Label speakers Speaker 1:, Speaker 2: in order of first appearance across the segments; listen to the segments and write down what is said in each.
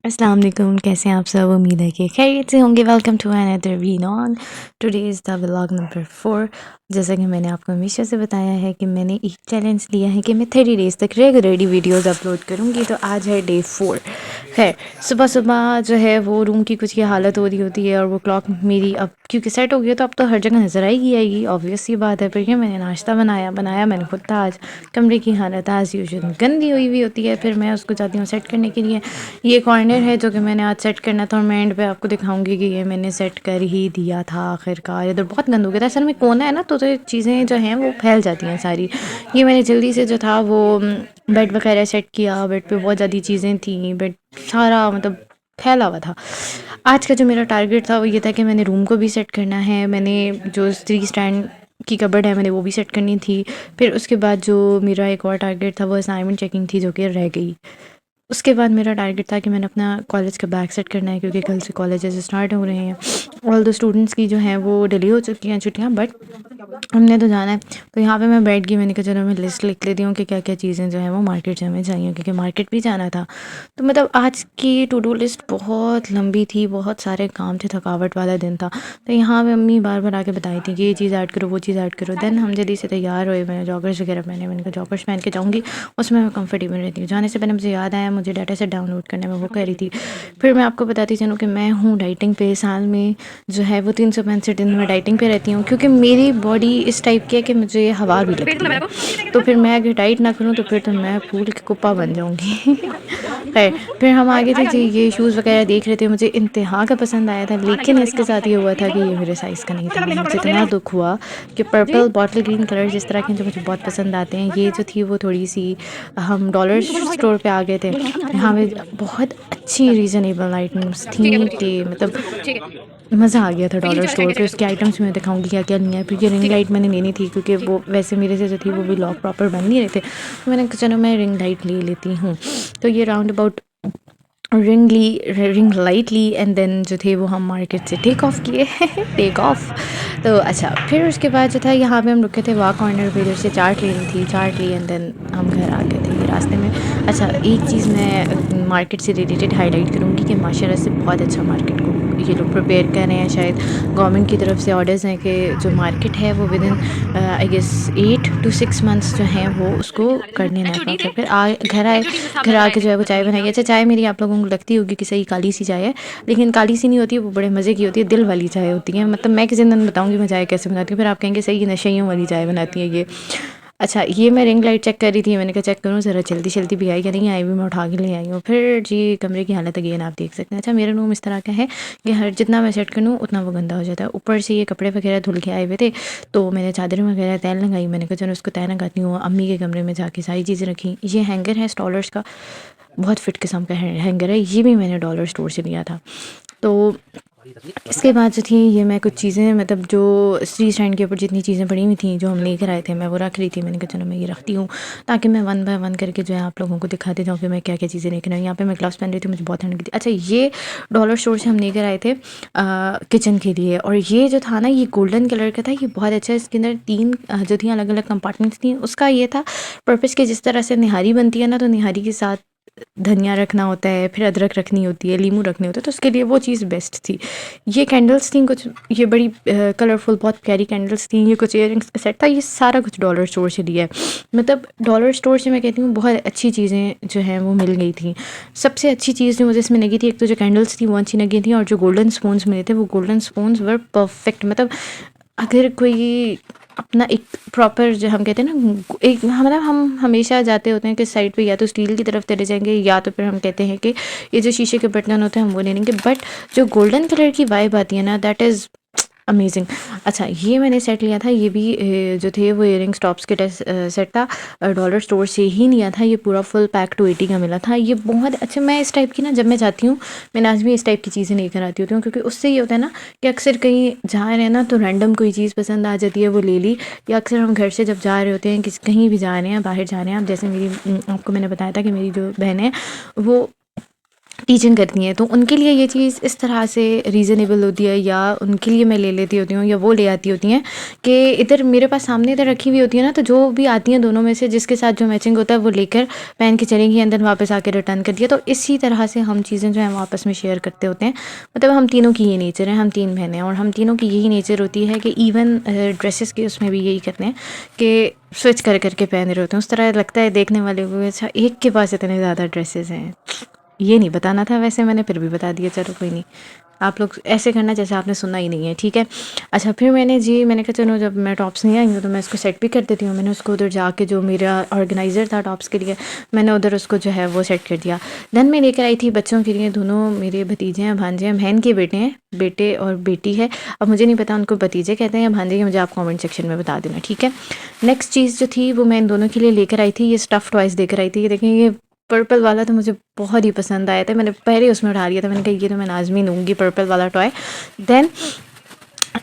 Speaker 1: अस्सलाम वालेकुम, कैसे हैं आप सब? उम्मीद है कि खैरियत से होंगे। Welcome to another video on today is the vlog number 4। जैसा कि मैंने आपको हमेशा से बताया है कि मैंने एक चैलेंज लिया है कि मैं 30 डेज़ तक रेगुलरली वीडियोस अपलोड करूँगी, तो आज है डे 4। खैर, सुबह सुबह जो है वो रूम की कुछ ये हालत हो रही होती है और वो क्लॉक मेरी अब क्योंकि सेट हो गई है तो अब तो हर जगह नज़र आएगी ऑब्वियस सी बात है। फिर ये मैंने नाश्ता बनाया मैंने खुद था। आज कमरे की हालत एज़ यूजुअल गंदी हुई होती है, फिर मैं उसको चाहती हूँ सेट करने के लिए। ये कॉर्नर है जो कि मैंने आज सेट करना था और मैं एंड पे आपको दिखाऊंगी कि ये मैंने सेट कर ही दिया था आखिरकार। इधर बहुत गंद हो गया था, असल में कोना है ना, तो ये चीज़ें जो हैं वो फैल जाती हैं सारी। ये मैंने जल्दी से जो था वो बेड वगैरह सेट किया। बेड पे बहुत ज़्यादा चीज़ें थी, बेड सारा मतलब फैला हुआ था। आज का जो मेरा टारगेट था वो ये था कि मैंने रूम को भी सेट करना है। मैंने जो 3 स्टैंड की कबर्ड है मैंने वो भी सेट करनी थी। फिर उसके बाद जो मेरा एक और टारगेट था वो असाइनमेंट चेकिंग थी जो कि रह गई। उसके बाद मेरा टारगेट था कि मैंने अपना कॉलेज का बैग सेट करना है क्योंकि कल से कॉलेजेस स्टार्ट हो रहे हैं। ऑल द स्टूडेंट्स की जो हैं वो डिले हो चुकी हैं छुट्टियां, बट हमने तो जाना है। तो यहाँ पे मैं बैठ गई, मैंने कहा चलो मैं लिस्ट लिख लेती हूँ कि क्या क्या चीज़ें जो हैं वो मार्केट से हमें चाहिए क्योंकि मार्केट भी जाना था। तो मतलब आज की टू डू लिस्ट बहुत लंबी थी, बहुत सारे काम थे, थकावट वाला दिन था। तो यहाँ पे अम्मी बार बार आके बताई थी कि ये चीज़ ऐड करो, वो चीज़ ऐड करो। देन हम जल्दी से तैयार हुए, मैंने जॉगर्स वगैरह पहने। मैंने कहा जॉगर्स पहन के जाऊँगी, उसमें मैं कंफर्टेबल रहती हूँ। जाने से पहले मुझे याद आया मुझे डाटा सेट डाउनलोड करने में, वो कह रही थी। फिर मैं आपको बताती चलूँ कि मैं हूँ डाइटिंग पे। साल में जो है वो 365 दिन मैं डाइटिंग पे रहती हूँ क्योंकि मेरी बॉडी इस टाइप की है कि मुझे हवा भी लगती है। तो फिर मैं अगर डाइट ना करूँ तो फिर तो मैं फूल की कुप्पा बन जाऊँगी। खैर, फिर हम आगे थे जी, ये शूज़ वगैरह देख रहे थे, मुझे इंतहा का पसंद आया था, लेकिन इसके साथ ये हुआ था कि ये मेरे साइज़ का नहीं था। मुझे इतना दुख हुआ कि पर्पल बॉटल ग्रीन कलर जिस तरह के जो मुझे बहुत पसंद आते हैं, ये जो थी वो थोड़ी सी, हम डॉलर स्टोर पे आ गए थे। यहाँ पे बहुत अच्छी रीज़नेबल आइटम्स थी कि मतलब मज़ा आ गया था डॉलर स्टोर पे। उसके आइटम्स मैं दिखाऊंगी क्या क्या नहीं है। फिर ये रिंग लाइट मैंने लेनी थी क्योंकि वो वैसे मेरे से जो थी वो भी लॉक प्रॉपर बन नहीं रहे थे, तो मैंने कहा चलो मैं रिंग लाइट ले लेती हूँ। तो ये राउंड अबाउट रिंग लाइट ली एंड देन जो थे वो हम मार्केट से टेक ऑफ किए। Take off. तो अच्छा, फिर उसके बाद जो था यहाँ पे हम रुके थे वाह कॉर्नर पे, इधर से चाट लेनी थी, चाट ली एंड देन हम घर आ गए थे ये रास्ते में। अच्छा, एक चीज़ मैं मार्केट से रिलेटेड हाईलाइट करूँगी कि माशाल्लाह से बहुत अच्छा मार्केट को ये लोग प्रिपेयर कर रहे हैं। शायद गवर्नमेंट की तरफ से ऑर्डर्स हैं कि जो मार्केट है वो within I guess 8 to 6 months जो हैं वो उसको कर देना था। तो फिर घर आए, घर आके जो है वो चाय बनाई। अच्छा, चाय मेरी आप लोगों को लगती होगी कि सही काली सी चाय है, लेकिन काली सी नहीं होती है, वो बड़े मज़े की होती है, दिल वाली चाय होती है। मतलब मैं किसी दिन बताऊँगी मैं चाय कैसे बनाती हूँ, फिर आप कहेंगे सही नशेइयों वाली चाय बनाती है ये। अच्छा, ये मैं रिंग लाइट चेक कर रही थी, मैंने कहा चेक करूँ ज़रा जल्दी जल्दी भी आई या नहीं आई, भी मैं उठा के ले आई हूँ। फिर जी कमरे की हालत अगेन आप देख सकते हैं। अच्छा, मेरा रूम इस तरह का है कि हर जितना मैं सेट कर लूँ उतना वो गंदा हो जाता है। ऊपर से ये कपड़े वगैरह धुल के आए हुए थे, तो मैंने चादर वगैरह तय लगाई। मैंने कहा चलो उसको तय लगाती हूँ। अम्मी के कमरे में जाके सारी चीज़ें रखी। ये हैंगर है स्टॉलर्स का, बहुत फिट किस्म का हैंगर है, ये भी मैंने डॉलर स्टोर से लिया था। तो इसके बाद जो थी ये मैं कुछ चीज़ें मतलब जो स्त्री स्टैंड के ऊपर जितनी चीज़ें पड़ी हुई थी जो हम लेकर आए थे मैं वो रख रही थी। मैंने कहा चलो मैं ये रखती हूँ ताकि मैं वन बाय वन करके जो है आप लोगों को दिखाते जाऊँ कि मैं क्या क्या चीज़ें लेकर आई। यहाँ पे मैं ग्लव्स पहन रही थी, मुझे बहुत ठंड लगी थी। अच्छा, ये डॉलर स्टोर से हम लेकर आए थे किचन के लिए, और ये जो था ना ये गोल्डन कलर का था, ये बहुत अच्छा है। इसके अंदर 3 जो थी अलग अलग कंपार्टमेंट्स थी। उसका ये था पर्पज़ कि जिस तरह से निहारी बनती है ना, तो निहारी के साथ धनिया रखना होता है, फिर अदरक रखनी होती है, लीमू रखने होते हैं, तो उसके लिए वो चीज़ बेस्ट थी। ये कैंडल्स थी कुछ, ये बड़ी कलरफुल बहुत प्यारी कैंडल्स थी। ये कुछ इयररिंग्स का सेट था, ये सारा कुछ डॉलर स्टोर से लिया है। मतलब डॉलर स्टोर से मैं कहती हूँ बहुत अच्छी चीज़ें जो हैं वो मिल गई थी। सबसे अच्छी चीज़ जो मुझे इसमें लगी थी, एक तो जो कैंडल्स थी वो अच्छी लगी थी, और जो गोल्डन स्पून्स मिले थे वो गोल्डन स्पून्स वर परफेक्ट। मतलब अगर कोई अपना एक प्रॉपर जो हम कहते हैं ना, एक हमारा हम हमेशा जाते होते हैं कि साइड पे या तो स्टील की तरफ चले जाएंगे या तो फिर हम कहते हैं कि ये जो शीशे के बर्तन होते हैं हम वो ले लेंगे, बट जो गोल्डन कलर की वाइब आती है ना, दैट इज़ अमेजिंग। अच्छा, ये मैंने सेट लिया था, ये भी जो थे वो इयरिंग्स टॉप्स के सेट था, डॉलर स्टोर से ही लिया था। ये पूरा फुल पैक 280 का मिला था। ये बहुत अच्छा, मैं इस टाइप की ना जब मैं जाती हूँ मैं आज भी इस टाइप की चीज़ें लेकर आती होती हूँ क्योंकि उससे ये होता है ना कि अक्सर कहीं जा रहे हैं ना तो रैंडम कोई चीज़ पसंद आ जाती है वो ले ली, या अक्सर हम घर से जब जा रहे होते हैं कहीं भी जा रहे हैं बाहर जा रहे हैं। अब जैसे मेरी आपको मैंने बताया था कि मेरी जो बहन है वो टीचिंग करती हैं, तो उनके लिए ये चीज़ इस तरह से रीज़नेबल होती है, या उनके लिए मैं ले लेती होती हूँ, या वो ले आती होती हैं कि इधर मेरे पास सामने इधर रखी हुई होती है ना, तो जो भी आती हैं दोनों में से जिसके साथ जो मैचिंग होता है वो लेकर पहन के चलेंगी, एंड देन वापस आके रिटर्न कर दिया। तो इसी तरह से हम चीज़ें जो हैं वो आपस में शेयर करते होते हैं। मतलब हम तीनों की ये नेचर है, हम 3 बहनें हैं और हम तीनों की यही नेचर होती है कि इवन ड्रेसेस के उसमें भी यही करते हैं कि स्विच कर करके पहन रहे होते हैं। उस तरह लगता है देखने वाले को, अच्छा एक के पास इतने ज़्यादा ड्रेसेस हैं। ये नहीं बताना था वैसे, मैंने फिर भी बता दिया, चलो कोई नहीं। आप लोग ऐसे करना जैसे आपने सुना ही नहीं है, ठीक है। अच्छा, फिर मैंने कहा चलो जब मैं टॉप्स नहीं आई हूँ तो मैं इसको सेट भी कर देती हूँ। मैंने उसको उधर जाके, जो मेरा ऑर्गेनाइज़र था टॉप्स के लिए, मैंने उधर उसको जो है वो सेट कर दिया। देन मैं लेकर आई थी बच्चों के लिए, दोनों मेरे भतीजे हैं, भांजे हैं, बहन के बेटे हैं, बेटे और बेटी है। अब मुझे नहीं पता उनको भतीजे कहते हैं या भांजे के, मुझे आप कमेंट सेक्शन में बता देना, ठीक है। नेक्स्ट चीज़ जो थी वो मैं इन दोनों के लिए लेकर आई थी, ये स्टफ़ टॉयज़ लेकर आई थी। ये देखें, ये पर्पल वाला तो मुझे बहुत ही पसंद आया था, मैंने पहले उसमें उठा लिया था। मैंने कहा ये तो मैं लाज़मी लूँगी, पर्पल वाला टॉय। देन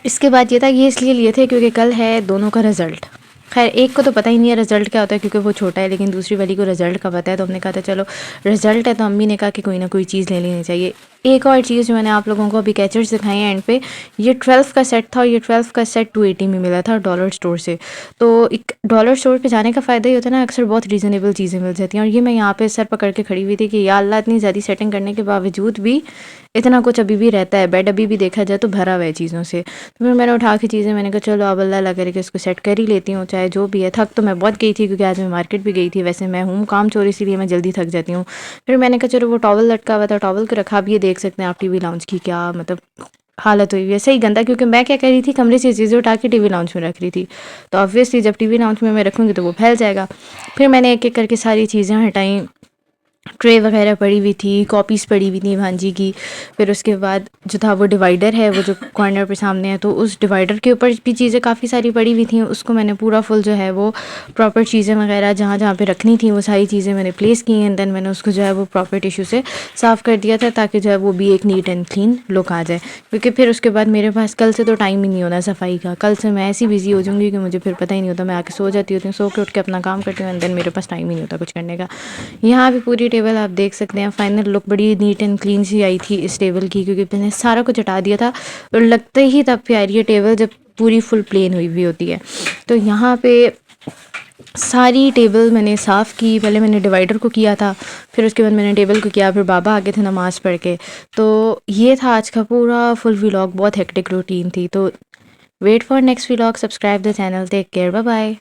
Speaker 1: इसके बाद ये था, ये इसलिए लिए थे क्योंकि कल है दोनों का रिज़ल्ट। खैर एक को तो पता ही नहीं है रिज़ल्ट क्या होता है क्योंकि वो छोटा है, लेकिन दूसरी वाली को रिज़ल्ट का पता है। तो हमने कहा था चलो रिज़ल्ट है, तो अम्मी ने कहा कि कोई ना कोई चीज़ ले लेनी चाहिए। एक और चीज़ जो मैंने आप लोगों को अभी कैचर्स दिखाए हैं एंड पे, ये 12 का सेट था, और ये 12 का सेट 280 में मिला था डॉलर स्टोर से। तो एक डॉलर स्टोर पे जाने का फ़ायदा ही होता है ना, अक्सर बहुत रीज़नेबल चीज़ें मिल जाती हैं। और ये मैं यहाँ पे सर पकड़ के खड़ी हुई थी कि या अल्लाह, इतनी ज़्यादा सेटिंग करने के बावजूद भी इतना कुछ अभी भी रहता है। बेड अभी भी देखा जाए तो भरा हुआ है चीज़ों से। तो फिर मैंने उठा के चीज़ें, मैंने कहा चलो अब अल्लाह करके इसको सेट कर ही लेती हूँ, चाहे जो भी है। थक तो मैं बहुत गई थी क्योंकि आज मैं मार्केट भी गई थी। वैसे मैं हूँ काम चोर, इसीलिए मैं जल्दी थक जाती हूँ। फिर मैंने कहा चलो, वो टॉवल लटका हुआ था, टॉवल को रखा। अब ये देख सकते हैं आप टीवी लाउंज की क्या मतलब हालत हुई है, सही गंदा। क्योंकि मैं क्या कर रही थी, कमरे से चीज़ें उठा के टीवी लाउंज में रख रही थी, तो ऑब्वियसली जब टीवी लाउंज में मैं रखूँगी तो वो फैल जाएगा। फिर मैंने एक एक करके सारी चीज़ें हटाई, ट्रे वगैरह पड़ी हुई थी, कॉपीज़ पड़ी हुई थी भांजी की। फिर उसके बाद जो था वो डिवाइडर है, वो जो कॉर्नर पे सामने है, तो उस डिवाइडर के ऊपर भी चीज़ें काफ़ी सारी पड़ी हुई थी। उसको मैंने पूरा फुल जो है वो प्रॉपर चीज़ें वगैरह जहाँ जहाँ पे रखनी थी वो सारी चीज़ें मैंने प्लेस की। एंड देन मैंने उसको जो है वो प्रॉपर टिश्यू से साफ़ कर दिया था, ताकि जो है वो भी एक नीट एंड क्लीन लुक आ जाए। क्योंकि फिर उसके बाद मेरे पास कल से तो टाइम ही नहीं होना सफाई का। कल से मैं ऐसी बिज़ी हो जाऊँगी कि मुझे फिर पता ही नहीं होता। मैं आके सो जाती होती हूँ, सो के उठ के अपना काम करती हूँ, एंड देन मेरे पास टाइम ही नहीं होता कुछ करने का। यहाँ पे पूरी टेबल आप देख सकते हैं, फाइनल लुक बड़ी नीट एंड क्लीन सी आई थी इस टेबल की, क्योंकि मैंने सारा कुछ हटा दिया था। और लगते ही तब प्यारी है टेबल जब पूरी फुल प्लेन हुई हुई होती है। तो यहाँ पे सारी टेबल मैंने साफ़ की। पहले मैंने डिवाइडर को किया था, फिर उसके बाद मैंने टेबल को किया, फिर बाबा आगे थे नमाज़ पढ़ के। तो ये था आज का पूरा फुल व्लॉग, बहुत हेक्टिक रूटीन थी। तो wait for next vlog, subscribe the channel, take care, bye bye.